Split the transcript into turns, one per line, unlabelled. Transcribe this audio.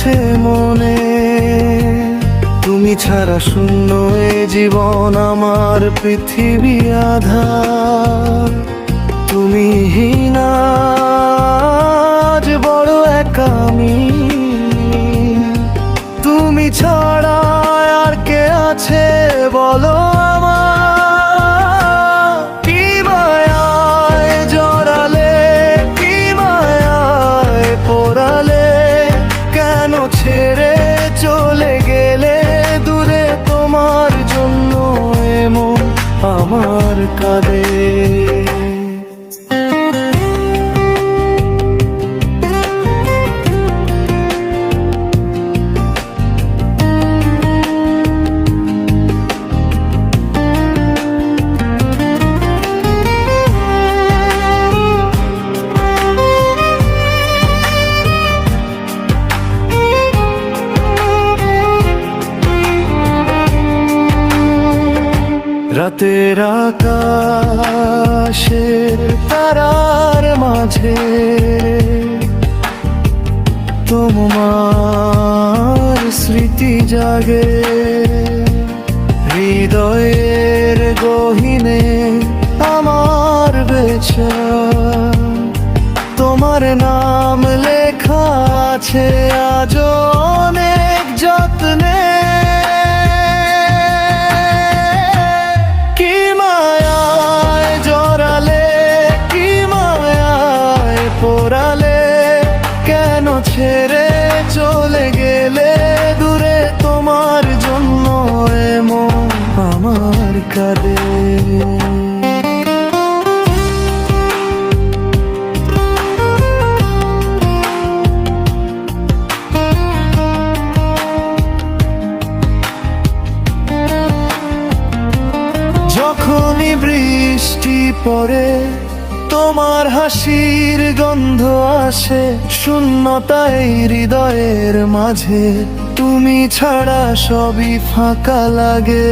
আছে মনে। তুমি ছাড়া শূন্য এ জীবন, আমার পৃথিবী আধার। তুমি হীনা আজ বড় একা আমি। তুমি ছাড়া আর কে আছে বলো আমার? কি মায়ায় জড়ালে, কি মায়ায় পোড়ালে, কেন ছেড়ে চলে গেলে দূরে? তোমার জন্য এমন আমার কাঁদে। রাতের আকাশের তারার মাঝে তোমার স্মৃতি জাগে। হৃদয়ের গহীনে আমার বেছা তোমার নাম লেখা আছে আজও অনেক যত্নে। কেন ছেড়ে চলে গেলে দূরে? তোমার জন্য এমন আমার কাঁদে। যখনই বৃষ্টি পড়ে তোমার হাসির গন্ধ আসে, শূন্যতায় হৃদয়ের মাঝে তুমি ছাড়া সবই ফাঁকা লাগে।